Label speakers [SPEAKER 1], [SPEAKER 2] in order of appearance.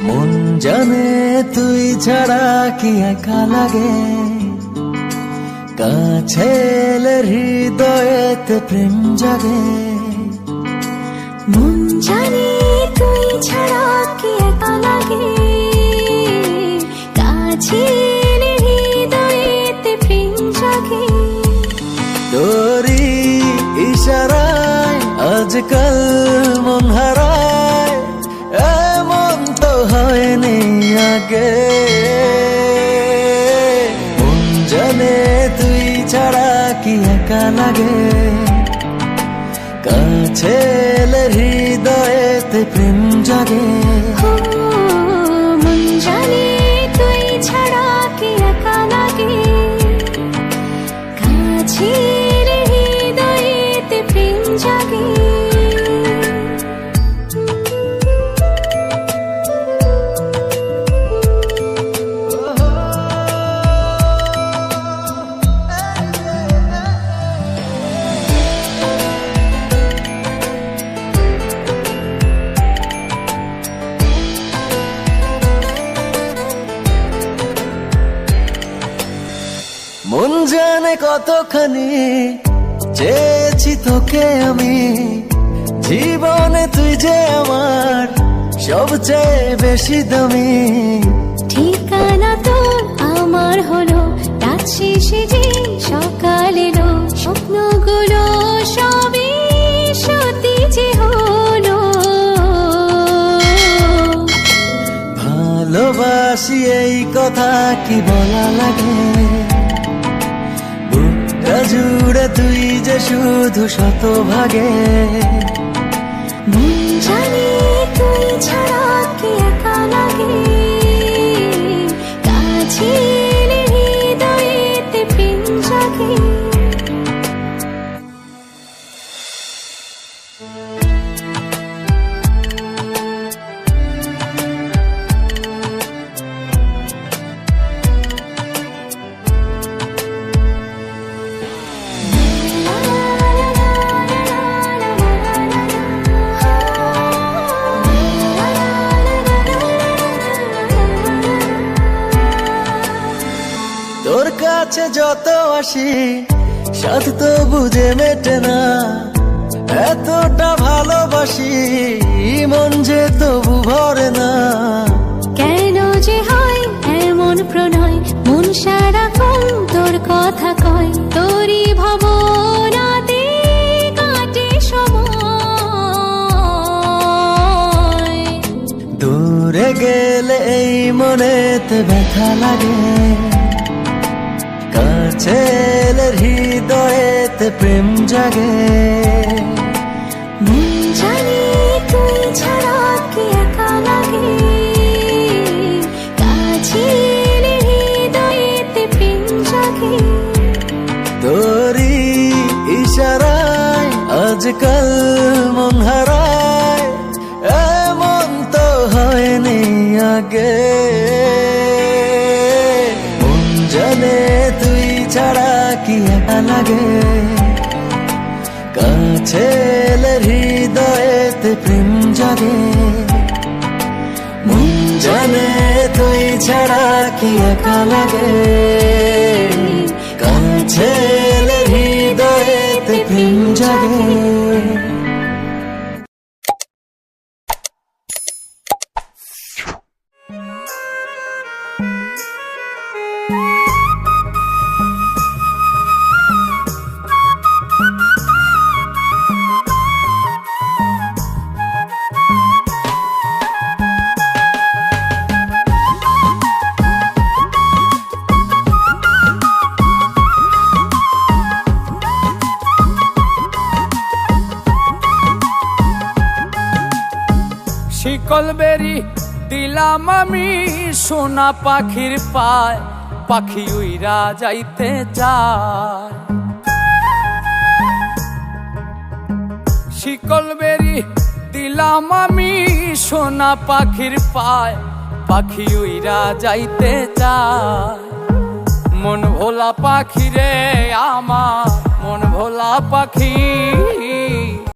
[SPEAKER 1] মন জানে তুই ছাড়া কি একা লাগে, কাছে এলে হৃদয়েতে প্রেম জাগে।
[SPEAKER 2] মন জানে তুই ছাড়া কি একা লাগে, কাছে এলে হৃদয়েতে প্রেম জাগে।
[SPEAKER 1] তোরি ইশারায় আজকাল মন হারায়, এমন তো হয়নি আগে। মন জানে তুই ছাড়া কি একা লাগে, কাছে এলে হৃদয়েতে প্রেম জাগে।
[SPEAKER 2] মন জানে তুই ছাড়া কি একা লাগে, কাছে এলে হৃদয়েতে প্রেম জাগে।
[SPEAKER 1] মন জানে কতখানি চেয়েছি তোকে আমি, জীবনে তুই যে আমার সবচেয়ে বেশি দামি।
[SPEAKER 2] ঠিকানা তোর আমার হলো, রাত শেষে যে সকাল এলো, স্বপ্নগুলো সবই সত্যি যে হলো।
[SPEAKER 1] ভালোবাসি এই কথা কি বলা লাগে, বুকটা জুড়ে তুই যে শুধু শতভাগে।
[SPEAKER 2] মন জানে তুই ছাড়া কি একা লাগে, কাছে এলে হৃদয়েতে প্রেম জাগে।
[SPEAKER 1] তোর কাছে যত আসি সাথ তো বুঝে মেটে না, এতটা ভালোবাসি মন যে তবু ভরে না।
[SPEAKER 2] কেন যে হয় এমন প্রণয়, মন সারাক্ষণ তোর কথা কয়, তোরই ভাবনাতে কাটে সময়।
[SPEAKER 1] দূরে গেলে এই মনেতে ব্যথা লাগে, কাছে এলে হৃদয়েতে প্রেম জাগে।
[SPEAKER 2] মন জানে তুই ছাড়া কি একা লাগে, কাছে এলে হৃদয়েতে প্রেম জাগে।
[SPEAKER 1] তোরি ইশারায় আজকাল মন হারায়, এমন তো হয়নি আগে। মন জানে তুই ছাড়া কি একা লাগে, কাছে এলে হৃদয়েতে প্রেম জাগে। মন জানে তুই ছাড়া কি একা লাগে, কাছে এলে হৃদয়েতে প্রেম জাগে।
[SPEAKER 3] শিকল বেরি দিলাম আমি সোনা পাখির পায়, পাখি উইরা যাইতে চায়। শিকল বেরি দিলাম আমি সোনা পাখির পায়, পাখি উইরা যাইতে চায়। মন ভোলা পাখি রে আমার, মন ভোলা পাখি